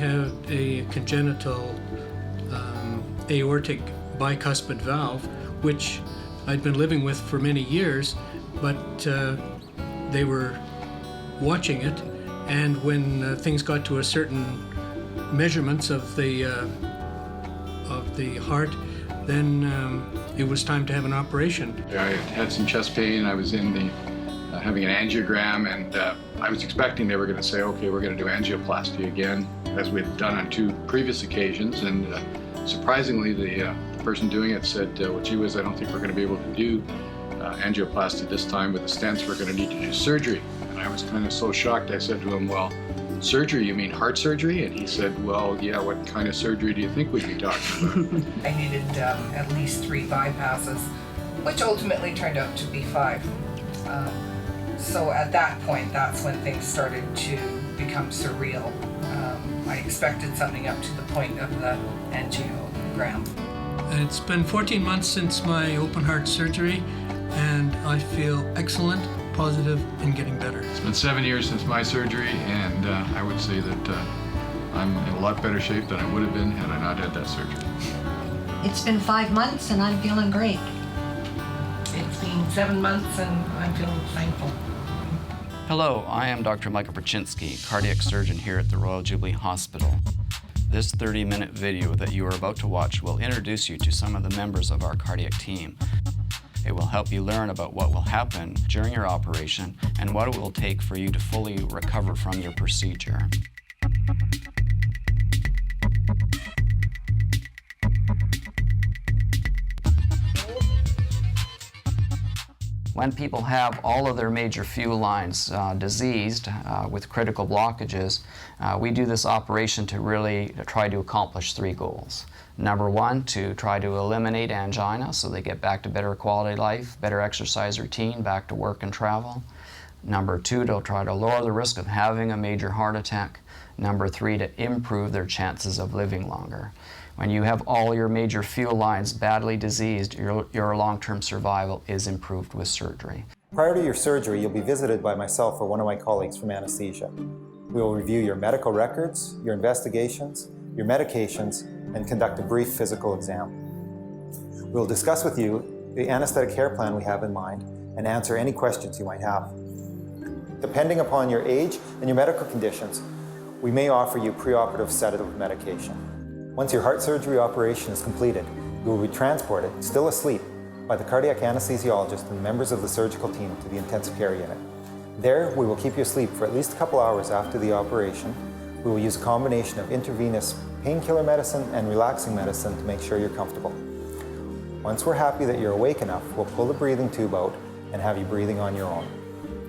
have a congenital aortic bicuspid valve, which I'd been living with for many years, but they were watching it, and when things got to a certain measurements of the heart, then it was time to have an operation. I had some chest pain. I was in the having an angiogram, and I was expecting they were going to say, okay, we're going to do angioplasty again, as we had done on 2 previous occasions, and surprisingly, the person doing it said, well, gee whiz, I don't think we're going to be able to do angioplasty this time with the stents. We're going to need to do surgery. And I was kind of so shocked. I said to him, well, surgery, you mean heart surgery? And he said, well, yeah, what kind of surgery do you think we'd be talking about? I needed at least 3 bypasses, which ultimately turned out to be 5. So at that point, that's when things started to become surreal. I expected something up to the point of the angiogram. It's been 14 months since my open heart surgery, and I feel excellent, positive, and getting better. It's been 7 years since my surgery, and I would say that I'm in a lot better shape than I would have been had I not had that surgery. It's been 5 months and I'm feeling great. It's been 7 months and I'm feeling thankful. Hello, I am Dr. Michael Perchinsky, cardiac surgeon here at the Royal Jubilee Hospital. This 30-minute video that you are about to watch will introduce you to some of the members of our cardiac team. It will help you learn about what will happen during your operation and what it will take for you to fully recover from your procedure. When people have all of their major fuel lines diseased with critical blockages, we do this operation to really try to accomplish 3 goals. Number 1, to try to eliminate angina so they get back to better quality life, better exercise routine, back to work and travel. Number 2, to try to lower the risk of having a major heart attack. Number 3, to improve their chances of living longer. When you have all your major fuel lines badly diseased, your long-term survival is improved with surgery. Prior to your surgery, you'll be visited by myself or one of my colleagues from anesthesia. We will review your medical records, your investigations, your medications, and conduct a brief physical exam. We will discuss with you the anesthetic care plan we have in mind and answer any questions you might have. Depending upon your age and your medical conditions, we may offer you preoperative sedative medication. Once your heart surgery operation is completed, you will be transported, still asleep, by the cardiac anesthesiologist and members of the surgical team to the intensive care unit. There, we will keep you asleep for at least a couple hours after the operation. We will use a combination of intravenous painkiller medicine and relaxing medicine to make sure you're comfortable. Once we're happy that you're awake enough, we'll pull the breathing tube out and have you breathing on your own.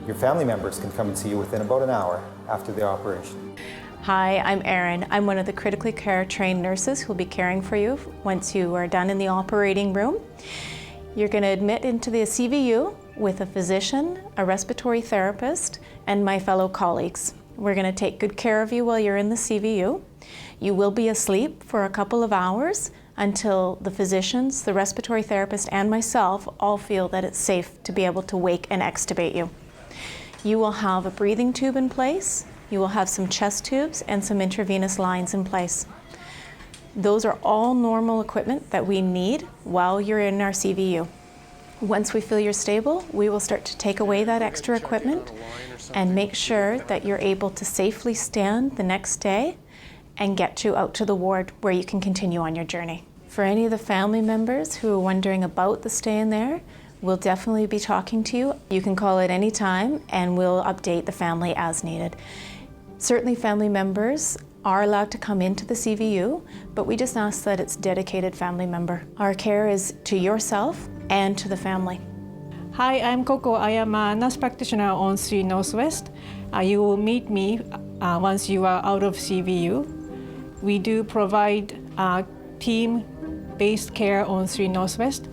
Your family members can come and see you within about an hour after the operation. Hi, I'm Erin. I'm one of the critically care trained nurses who will be caring for you once you are done in the operating room. You're going to admit into the CVU with a physician, a respiratory therapist, and my fellow colleagues. We're going to take good care of you while you're in the CVU. You will be asleep for a couple of hours until the physicians, the respiratory therapist, and myself all feel that it's safe to be able to wake and extubate you. You will have a breathing tube in place. You will have some chest tubes and some intravenous lines in place. Those are all normal equipment that we need while you're in our CVU. Once we feel you're stable, we will start to take away that extra equipment and make sure that you're able to safely stand the next day and get you out to the ward where you can continue on your journey. For any of the family members who are wondering about the stay in there, we'll definitely be talking to you. You can call at any time and we'll update the family as needed. Certainly family members are allowed to come into the CVU, but we just ask that it's dedicated family member. Our care is to yourself and to the family. Hi, I'm Coco. I am a nurse practitioner on 3 Northwest. You will meet me once you are out of CVU. We do provide team-based care on 3 Northwest.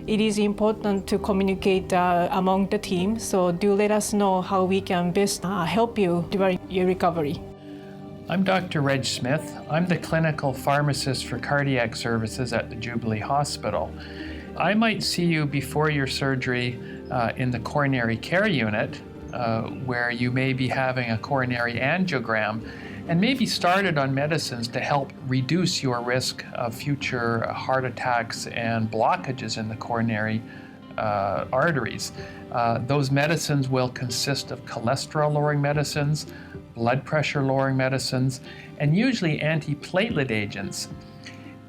It is important to communicate among the team, so do let us know how we can best help you during your recovery. I'm Dr. Reg Smith. I'm the clinical pharmacist for cardiac services at the Jubilee Hospital. I might see you before your surgery in the coronary care unit where you may be having a coronary angiogram, and maybe started on medicines to help reduce your risk of future heart attacks and blockages in the coronary arteries. Those medicines will consist of cholesterol-lowering medicines, blood pressure-lowering medicines, and usually antiplatelet agents.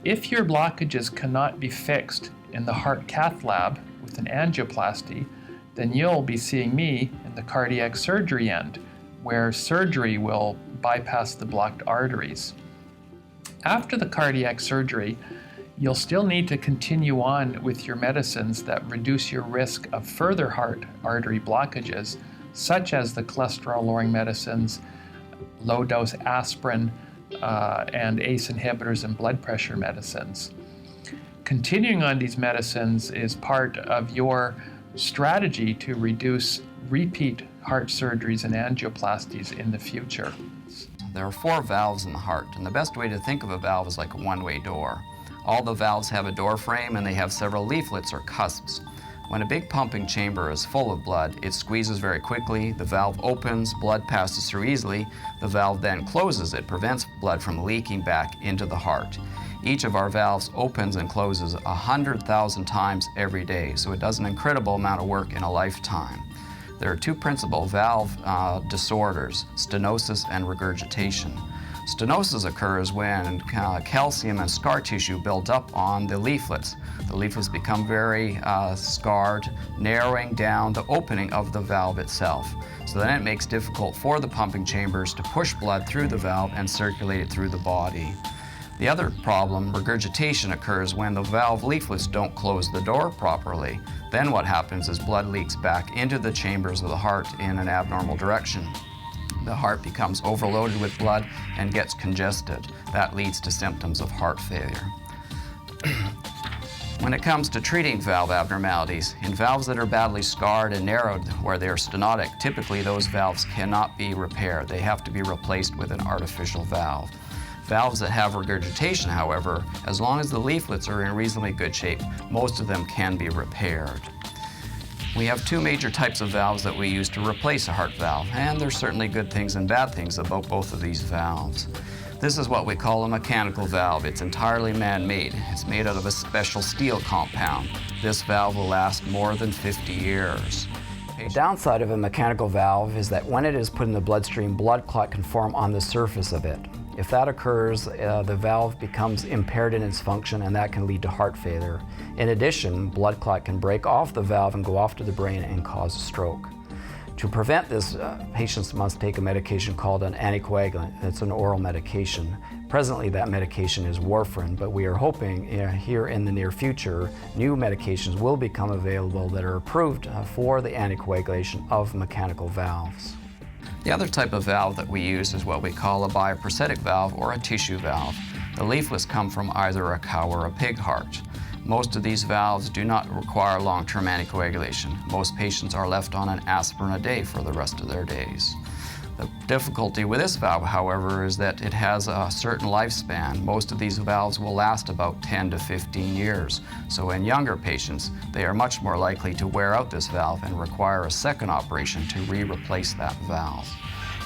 If your blockages cannot be fixed in the heart cath lab with an angioplasty, then you'll be seeing me in the cardiac surgery end, where surgery will bypass the blocked arteries. After the cardiac surgery, you'll still need to continue on with your medicines that reduce your risk of further heart artery blockages, such as the cholesterol-lowering medicines, low-dose aspirin, and ACE inhibitors and blood pressure medicines. Continuing on these medicines is part of your strategy to reduce repeat heart surgeries and angioplasties in the future. There are 4 valves in the heart, and the best way to think of a valve is like a one-way door. All the valves have a door frame and they have several leaflets or cusps. When a big pumping chamber is full of blood, it squeezes very quickly, the valve opens, blood passes through easily, the valve then closes. It prevents blood from leaking back into the heart. Each of our valves opens and closes 100,000 times every day, so it does an incredible amount of work in a lifetime. There are 2 principal valve disorders, stenosis and regurgitation. Stenosis occurs when calcium and scar tissue build up on the leaflets. The leaflets become very scarred, narrowing down the opening of the valve itself. So then it makes it difficult for the pumping chambers to push blood through the valve and circulate it through the body. The other problem, regurgitation, occurs when the valve leaflets don't close the door properly. Then what happens is blood leaks back into the chambers of the heart in an abnormal direction. The heart becomes overloaded with blood and gets congested. That leads to symptoms of heart failure. When it comes to treating valve abnormalities, in valves that are badly scarred and narrowed where they are stenotic, typically those valves cannot be repaired. They have to be replaced with an artificial valve. Valves that have regurgitation, however, as long as the leaflets are in reasonably good shape, most of them can be repaired. We have 2 major types of valves that we use to replace a heart valve, and there's certainly good things and bad things about both of these valves. This is what we call a mechanical valve. It's entirely man-made. It's made out of a special steel compound. This valve will last more than 50 years. The downside of a mechanical valve is that when it is put in the bloodstream, blood clot can form on the surface of it. If that occurs, the valve becomes impaired in its function, and that can lead to heart failure. In addition, blood clot can break off the valve and go off to the brain and cause a stroke. To prevent this, patients must take a medication called an anticoagulant. It's an oral medication. Presently, that medication is warfarin, but we are hoping here in the near future, new medications will become available that are approved for the anticoagulation of mechanical valves. The other type of valve that we use is what we call a bioprosthetic valve or a tissue valve. The leaflets come from either a cow or a pig heart. Most of these valves do not require long-term anticoagulation. Most patients are left on an aspirin a day for the rest of their days. The difficulty with this valve, however, is that it has a certain lifespan. Most of these valves will last about 10 to 15 years. So in younger patients, they are much more likely to wear out this valve and require a second operation to replace that valve.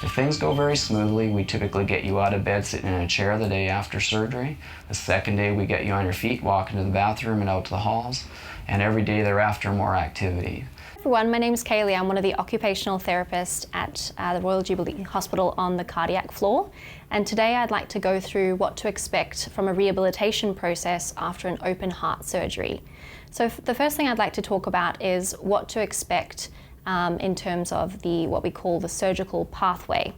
If things go very smoothly, we typically get you out of bed sitting in a chair the day after surgery. The second day, we get you on your feet, walking to the bathroom and out to the halls. And every day thereafter, more activity. Everyone, my name is Kaylee. I'm one of the occupational therapists at the Royal Jubilee Hospital on the cardiac floor. And today I'd like to go through what to expect from a rehabilitation process after an open heart surgery. So the first thing I'd like to talk about is what to expect in terms of what we call the surgical pathway.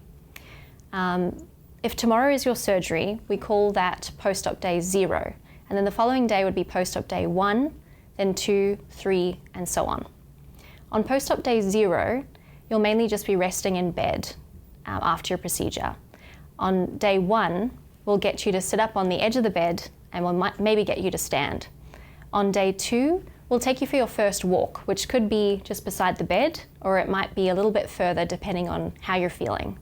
If tomorrow is your surgery, we call that post-op day 0. And then the following day would be post-op day 1, then 2, 3, and so on. On post-op day 0, you'll mainly just be resting in bed after your procedure. On day 1, we'll get you to sit up on the edge of the bed and we'll maybe get you to stand. On day 2, we'll take you for your first walk, which could be just beside the bed or it might be a little bit further depending on how you're feeling.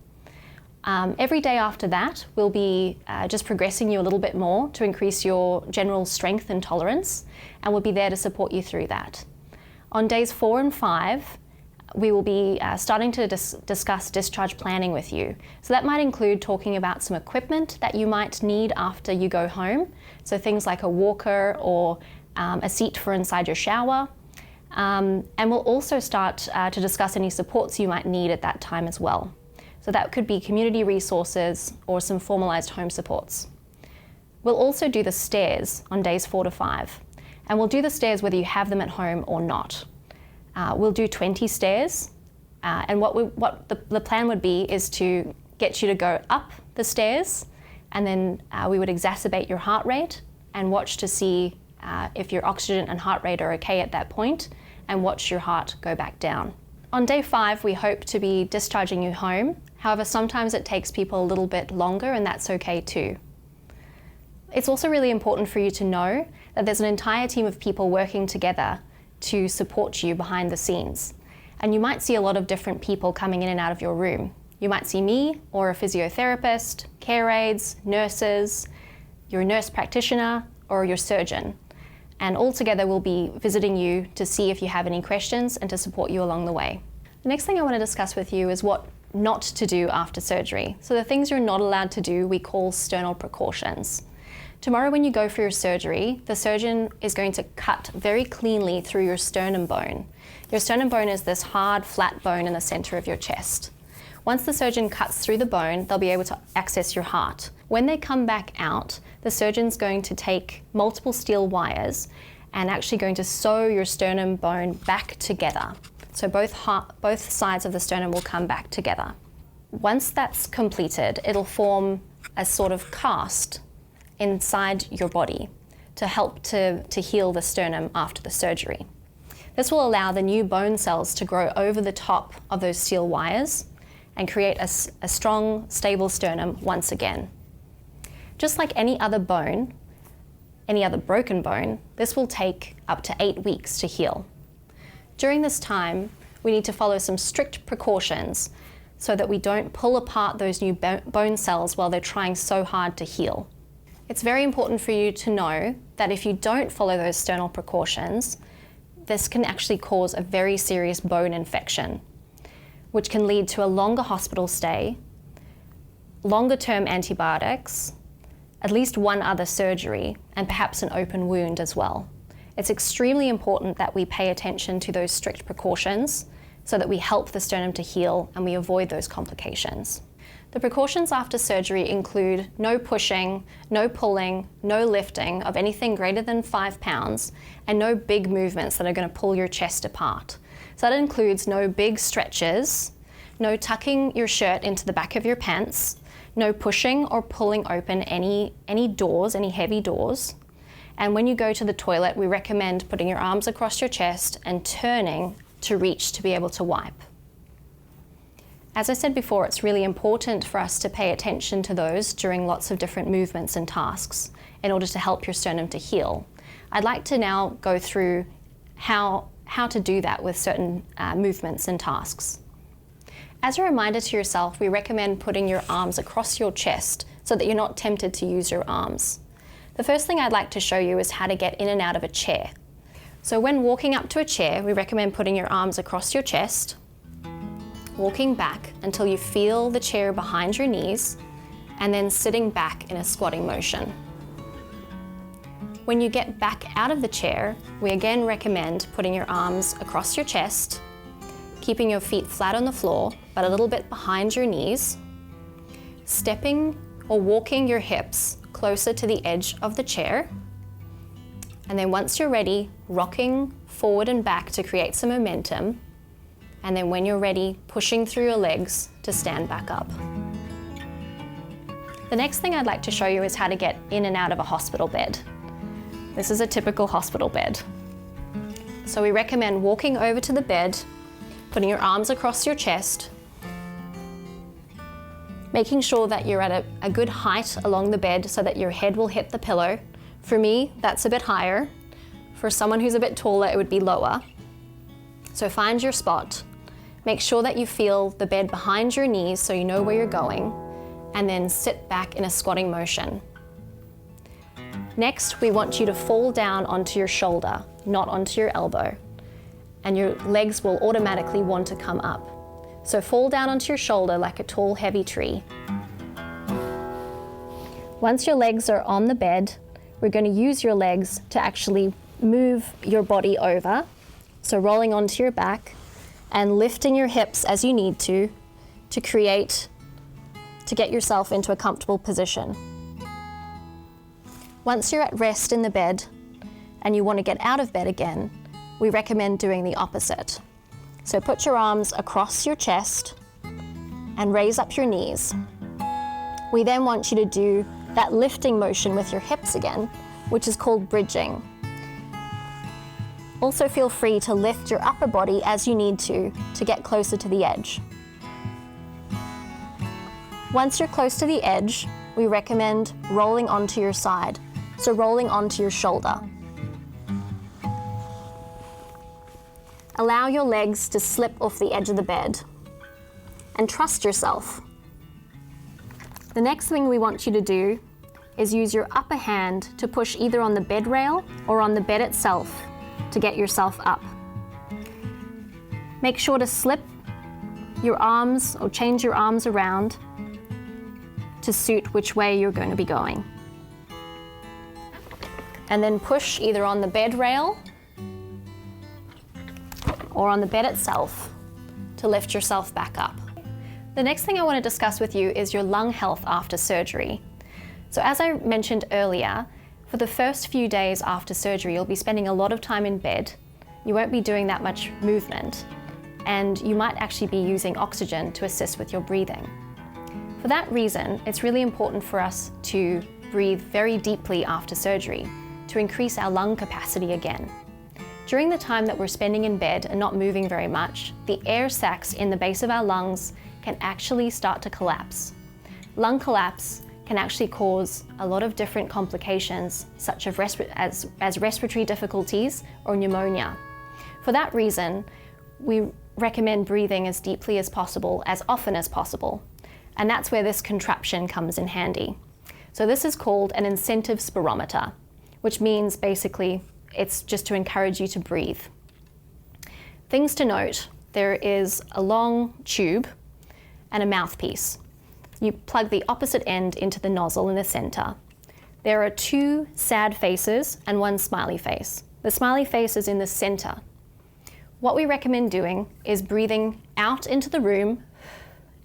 Every day after that, we'll be just progressing you a little bit more to increase your general strength and tolerance, and we'll be there to support you through that. On days 4 and 5, we will be starting to discuss discharge planning with you. So that might include talking about some equipment that you might need after you go home. So things like a walker or a seat for inside your shower. And we'll also start to discuss any supports you might need at that time as well. So that could be community resources or some formalized home supports. We'll also do the stairs on days 4 to 5. And we'll do the stairs whether you have them at home or not. We'll do 20 stairs. And what the plan would be is to get you to go up the stairs, and then we would exacerbate your heart rate and watch to see if your oxygen and heart rate are okay at that point, and watch your heart go back down. On day 5, we hope to be discharging you home. However, sometimes it takes people a little bit longer, and that's okay too. It's also really important for you to know that there's an entire team of people working together to support you behind the scenes. And you might see a lot of different people coming in and out of your room. You might see me or a physiotherapist, care aides, nurses, your nurse practitioner, or your surgeon. And all together we'll be visiting you to see if you have any questions and to support you along the way. The next thing I want to discuss with you is what not to do after surgery. So the things you're not allowed to do we call sternal precautions. Tomorrow when you go for your surgery, the surgeon is going to cut very cleanly through your sternum bone. Your sternum bone is this hard, flat bone in the center of your chest. Once the surgeon cuts through the bone, they'll be able to access your heart. When they come back out, the surgeon's going to take multiple steel wires and actually going to sew your sternum bone back together. So both sides of the sternum will come back together. Once that's completed, it'll form a sort of cast inside your body to help to heal the sternum after the surgery. This will allow the new bone cells to grow over the top of those steel wires and create a strong, stable sternum once again. Just like any other bone, any other broken bone, this will take up to 8 weeks to heal. During this time, we need to follow some strict precautions so that we don't pull apart those new bone cells while they're trying so hard to heal. It's very important for you to know that if you don't follow those sternal precautions, this can actually cause a very serious bone infection, which can lead to a longer hospital stay, longer-term antibiotics, at least one other surgery, and perhaps an open wound as well. It's extremely important that we pay attention to those strict precautions so that we help the sternum to heal and we avoid those complications. The precautions after surgery include no pushing, no pulling, no lifting of anything greater than 5 pounds, and no big movements that are going to pull your chest apart. So that includes no big stretches, no tucking your shirt into the back of your pants, no pushing or pulling open any doors, any heavy doors. And when you go to the toilet, we recommend putting your arms across your chest and turning to reach to be able to wipe. As I said before, it's really important for us to pay attention to those during lots of different movements and tasks in order to help your sternum to heal. I'd like to now go through how to do that with certain movements and tasks. As a reminder to yourself, we recommend putting your arms across your chest so that you're not tempted to use your arms. The first thing I'd like to show you is how to get in and out of a chair. So when walking up to a chair, we recommend putting your arms across your chest, walking back until you feel the chair behind your knees, and then sitting back in a squatting motion. When you get back out of the chair, we again recommend putting your arms across your chest, keeping your feet flat on the floor, but a little bit behind your knees, stepping or walking your hips closer to the edge of the chair, and then once you're ready, rocking forward and back to create some momentum, and then when you're ready, pushing through your legs to stand back up. The next thing I'd like to show you is how to get in and out of a hospital bed. This is a typical hospital bed. So we recommend walking over to the bed, putting your arms across your chest, making sure that you're at a good height along the bed so that your head will hit the pillow. For me, that's a bit higher. For someone who's a bit taller, it would be lower. So find your spot. Make sure that you feel the bed behind your knees so you know where you're going, and then sit back in a squatting motion. Next, we want you to fall down onto your shoulder, not onto your elbow. and your legs will automatically want to come up. So fall down onto your shoulder like a tall, heavy tree. Once your legs are on the bed, we're going to use your legs to actually move your body over. So rolling onto your back and lifting your hips as you need to get yourself into a comfortable position. Once you're at rest in the bed and you want to get out of bed again, we recommend doing the opposite. So put your arms across your chest and raise up your knees. We then want you to do that lifting motion with your hips again, which is called bridging. Also feel free to lift your upper body as you need to get closer to the edge. Once you're close to the edge, we recommend rolling onto your side, so rolling onto your shoulder. Allow your legs to slip off the edge of the bed and trust yourself. The next thing we want you to do is use your upper hand to push either on the bed rail or on the bed itself to get yourself up. Make sure to slip your arms or change your arms around to suit which way you're going to be going. And then push either on the bed rail or on the bed itself to lift yourself back up. The next thing I want to discuss with you is your lung health after surgery. So as I mentioned earlier, for the first few days after surgery, you'll be spending a lot of time in bed. You won't be doing that much movement, and you might actually be using oxygen to assist with your breathing. For that reason, it's really important for us to breathe very deeply after surgery to increase our lung capacity again. During the time that we're spending in bed and not moving very much, the air sacs in the base of our lungs can actually start to collapse. Lung collapse can actually cause a lot of different complications, such as respiratory difficulties or pneumonia. For that reason, we recommend breathing as deeply as possible, as often as possible. And that's where this contraption comes in handy. So this is called an incentive spirometer, which means basically it's just to encourage you to breathe. Things to note, there is a long tube and a mouthpiece. You plug the opposite end into the nozzle in the center. There are 2 sad faces and 1 smiley face. The smiley face is in the center. What we recommend doing is breathing out into the room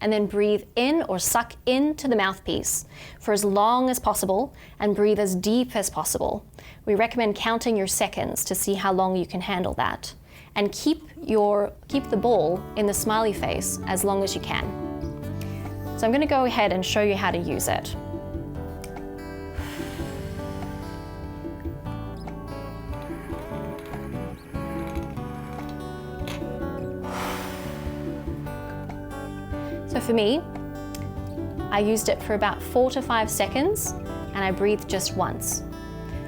and then breathe in or suck into the mouthpiece for as long as possible and breathe as deep as possible. We recommend counting your seconds to see how long you can handle that. And keep the ball in the smiley face as long as you can. So I'm going to go ahead and show you how to use it. So for me, I used it for about 4 to 5 seconds and I breathed just once.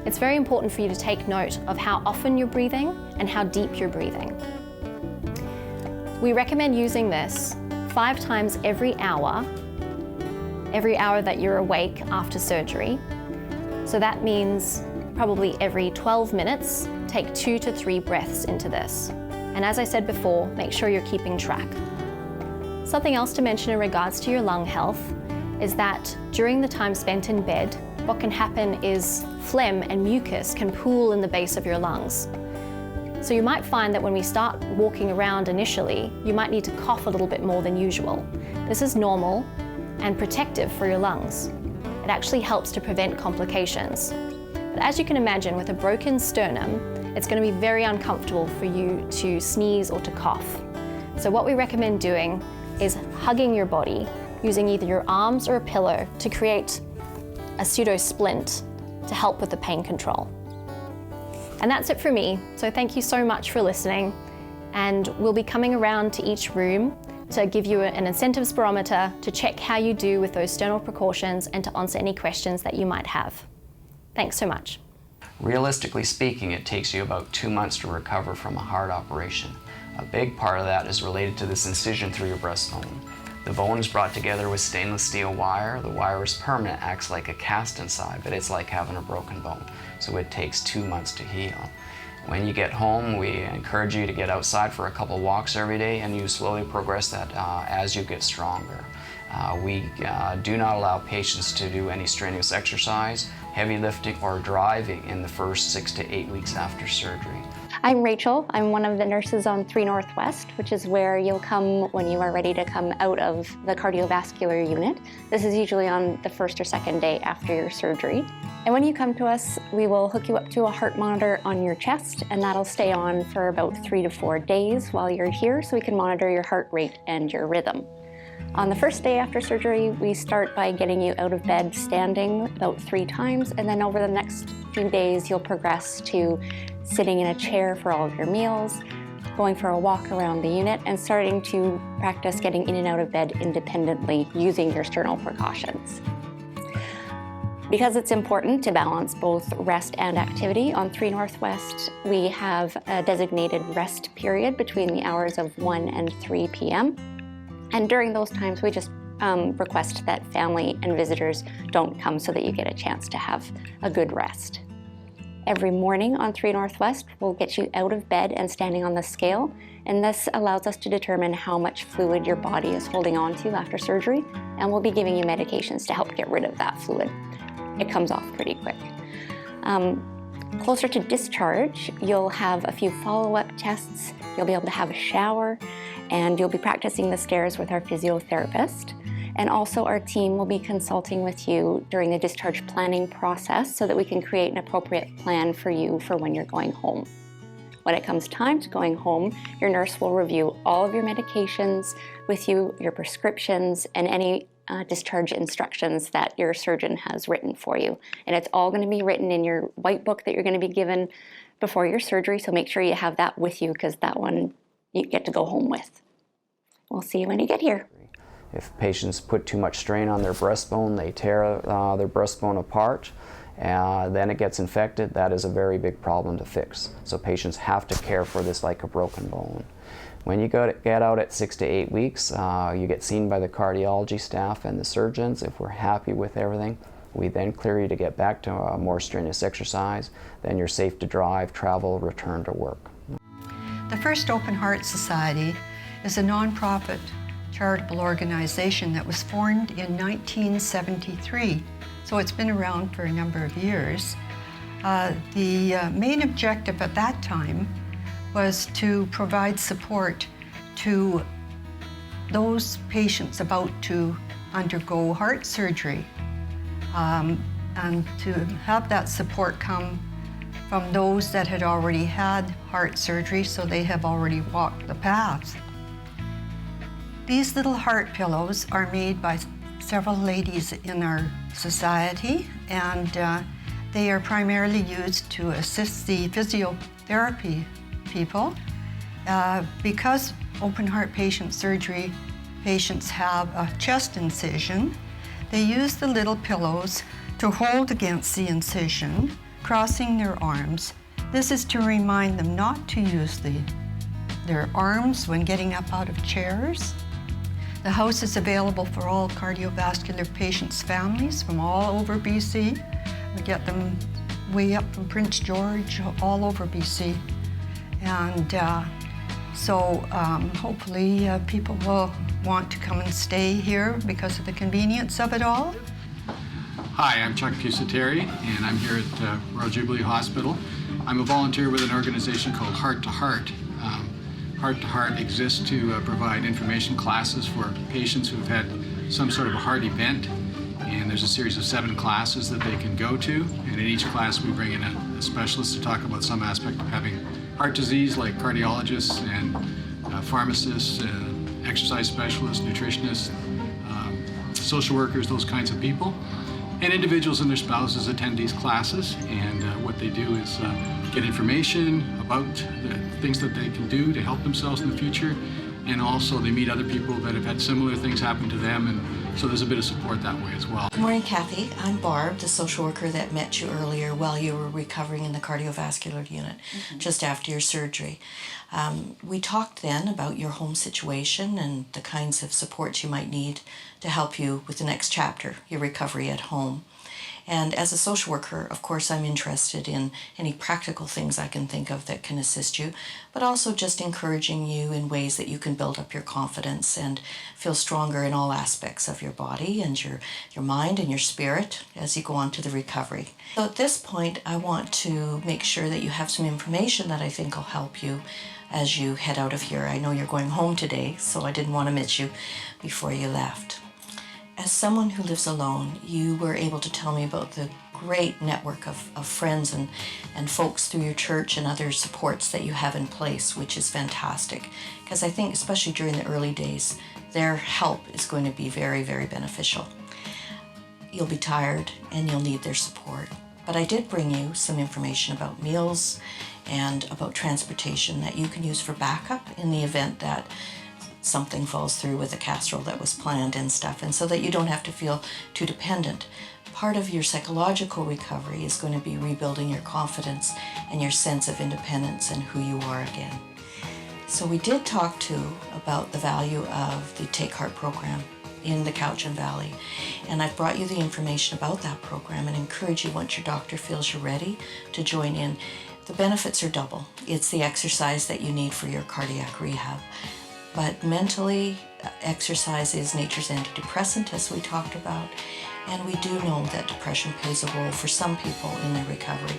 It's very important for you to take note of how often you're breathing and how deep you're breathing. We recommend using this 5 times every hour that you're awake after surgery. So that means probably every 12 minutes, take 2 to 3 breaths into this. And as I said before, make sure you're keeping track. Something else to mention in regards to your lung health is that during the time spent in bed, what can happen is phlegm and mucus can pool in the base of your lungs. So you might find that when we start walking around initially, you might need to cough a little bit more than usual. This is normal and protective for your lungs. It actually helps to prevent complications. But as you can imagine, with a broken sternum, it's going to be very uncomfortable for you to sneeze or to cough. So what we recommend doing is hugging your body, using either your arms or a pillow to create a pseudo splint to help with the pain control. And that's it for me. So thank you so much for listening. And we'll be coming around to each room to give you an incentive spirometer to check how you do with those sternal precautions and to answer any questions that you might have. Thanks so much. Realistically speaking, it takes you about 2 months to recover from a heart operation. A big part of that is related to this incision through your breastbone. The bone is brought together with stainless steel wire. The wire is permanent, acts like a cast inside, but it's like having a broken bone. So it takes 2 months to heal. When you get home, we encourage you to get outside for a couple walks every day, and you slowly progress that as you get stronger. We do not allow patients to do any strenuous exercise, heavy lifting, or driving in the first 6 to 8 weeks after surgery. I'm Rachel. I'm one of the nurses on 3 Northwest, which is where you'll come when you are ready to come out of the cardiovascular unit. This is usually on the first or second day after your surgery. And when you come to us, we will hook you up to a heart monitor on your chest, and that'll stay on for about 3 to 4 days while you're here, so we can monitor your heart rate and your rhythm. On the first day after surgery, we start by getting you out of bed standing about 3 times, and then over the next few days, you'll progress to sitting in a chair for all of your meals, going for a walk around the unit, and starting to practice getting in and out of bed independently using your sternal precautions. Because it's important to balance both rest and activity, on 3 Northwest, we have a designated rest period between the hours of 1 and 3 p.m. And during those times, we just request that family and visitors don't come so that you get a chance to have a good rest. Every morning on 3 Northwest, we'll get you out of bed and standing on the scale, and this allows us to determine how much fluid your body is holding on to after surgery, and we'll be giving you medications to help get rid of that fluid. It comes off pretty quick. Closer to discharge, you'll have a few follow-up tests, you'll be able to have a shower, and you'll be practicing the stairs with our physiotherapist. And also our team will be consulting with you during the discharge planning process so that we can create an appropriate plan for you for when you're going home. When it comes time to going home, your nurse will review all of your medications with you, your prescriptions, and any discharge instructions that your surgeon has written for you. And it's all going to be written in your white book that you're going to be given before your surgery, so make sure you have that with you because that one you get to go home with. We'll see you when you get here. If patients put too much strain on their breastbone, they tear their breastbone apart, then it gets infected. That is a very big problem to fix. So patients have to care for this like a broken bone. When you get out at 6 to 8 weeks, you get seen by the cardiology staff and the surgeons. If we're happy with everything, we then clear you to get back to a more strenuous exercise. Then you're safe to drive, travel, return to work. The First Open Heart Society is a nonprofit charitable organization that was formed in 1973, so it's been around for a number of years. The main objective at that time was to provide support to those patients about to undergo heart surgery, and to have that support come from those that had already had heart surgery, so they have already walked the path. These little heart pillows are made by several ladies in our society, and they are primarily used to assist the physiotherapy people. Because open heart patient surgery patients have a chest incision, they use the little pillows to hold against the incision, crossing their arms. This is to remind them not to use their arms when getting up out of chairs. The house is available for all cardiovascular patients' families from all over BC. We get them way up from Prince George, all over BC. And hopefully people will want to come and stay here because of the convenience of it all. Hi, I'm Chuck Pusateri, and I'm here at Royal Jubilee Hospital. I'm a volunteer with an organization called Heart to Heart. Heart to Heart exists to provide information classes for patients who have had some sort of a heart event, and there's a series of 7 classes that they can go to, and in each class we bring in a specialist to talk about some aspect of having heart disease, like cardiologists and pharmacists, exercise specialists, nutritionists, social workers, those kinds of people. And individuals and their spouses attend these classes, and what they do is get information about the things that they can do to help themselves in the future, and also they meet other people that have had similar things happen to them, and so there's a bit of support that way as well. Good morning, Kathy. I'm Barb, the social worker that met you earlier while you were recovering in the cardiovascular unit just after your surgery. We talked then about your home situation and the kinds of supports you might need to help you with the next chapter, your recovery at home. And as a social worker, of course, I'm interested in any practical things I can think of that can assist you, but also just encouraging you in ways that you can build up your confidence and feel stronger in all aspects of your body and your mind and your spirit as you go on to the recovery. So at this point, I want to make sure that you have some information that I think will help you as you head out of here. I know you're going home today, so I didn't want to miss you before you left. As someone who lives alone, you were able to tell me about the great network of friends and folks through your church and other supports that you have in place, which is fantastic. Because I think, especially during the early days, their help is going to be very, very beneficial. You'll be tired and you'll need their support. But I did bring you some information about meals and about transportation that you can use for backup in the event that something falls through with a casserole that was planned and stuff, and so that you don't have to feel too dependent. Part of your psychological recovery is going to be rebuilding your confidence and your sense of independence and who you are again. So we did talk too about the value of the Take Heart program in the Cowichan Valley, and I've brought you the information about that program and encourage you, once your doctor feels you're ready, to join in. The benefits are double. It's the exercise that you need for your cardiac rehab. But mentally, exercise is nature's antidepressant, as we talked about, and we do know that depression plays a role for some people in their recovery.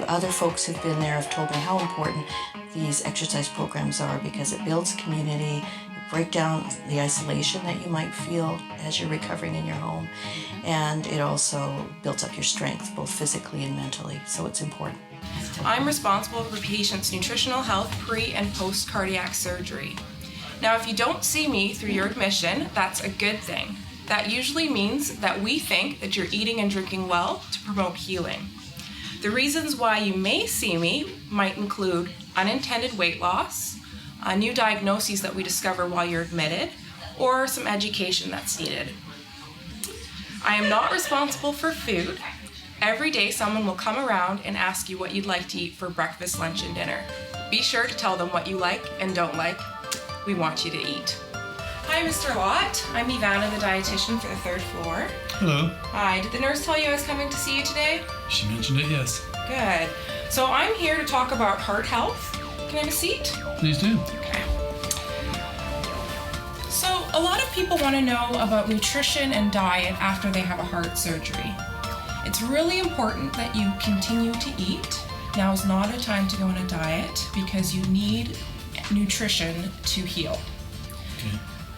Other folks who've been there have told me how important these exercise programs are because it builds community, it breaks down the isolation that you might feel as you're recovering in your home, and it also builds up your strength, both physically and mentally, so it's important. I'm responsible for patients' nutritional health pre and post cardiac surgery. Now, if you don't see me through your admission, that's a good thing. That usually means that we think that you're eating and drinking well to promote healing. The reasons why you may see me might include unintended weight loss, new diagnoses that we discover while you're admitted, or some education that's needed. I am not responsible for food. Every day someone will come around and ask you what you'd like to eat for breakfast, lunch, and dinner. Be sure to tell them what you like and don't like. We want you to eat. Hi, Mr. Lott. I'm Ivana, the dietitian for the 3rd floor. Hello. Hi, did the nurse tell you I was coming to see you today? She mentioned it, yes. Good. So I'm here to talk about heart health. Can I have a seat? Please do. Okay. So a lot of people want to know about nutrition and diet after they have a heart surgery. It's really important that you continue to eat. Now is not a time to go on a diet because you need nutrition to heal.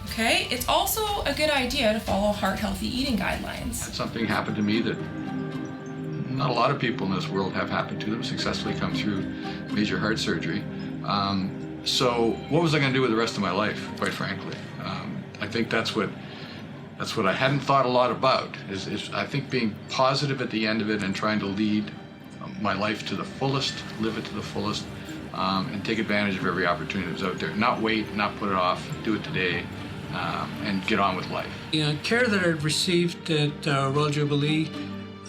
Okay, it's also a good idea to follow heart-healthy eating guidelines. Something happened to me that not a lot of people in this world have happened to them, successfully come through major heart surgery. So what was I going to do with the rest of my life, quite frankly? I think that's what I hadn't thought a lot about, is I think being positive at the end of it and trying to lead my life to the fullest, live it to the fullest, and take advantage of every opportunity that's out there. Not wait, not put it off, do it today, and get on with life. The care that I've received at Royal Jubilee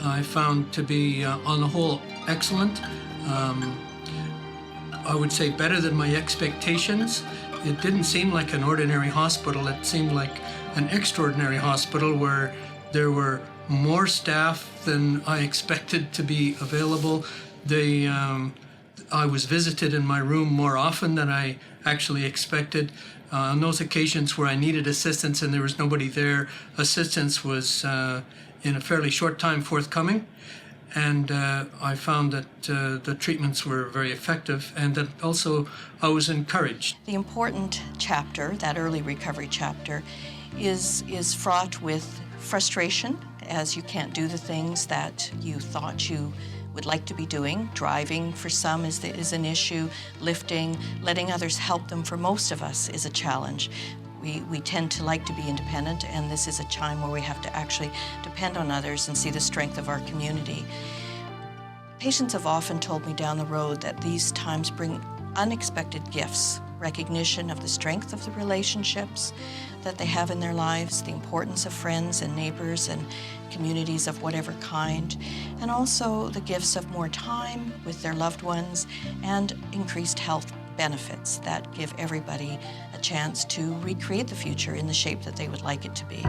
I found to be, on the whole, excellent. I would say better than my expectations. It didn't seem like an ordinary hospital. It seemed like an extraordinary hospital where there were more staff than I expected to be available. I was visited in my room more often than I actually expected. On those occasions where I needed assistance and there was nobody there, assistance was in a fairly short time forthcoming. And I found that the treatments were very effective and that also I was encouraged. The important chapter, that early recovery chapter, is fraught with frustration as you can't do the things that you thought you would like to be doing. Driving for some is an issue. Lifting, letting others help them for most of us is a challenge. We tend to like to be independent, and this is a time where we have to actually depend on others and see the strength of our community. Patients have often told me down the road that these times bring unexpected gifts, recognition of the strength of the relationships that they have in their lives, the importance of friends and neighbors and communities of whatever kind, and also the gifts of more time with their loved ones and increased health benefits that give everybody a chance to recreate the future in the shape that they would like it to be.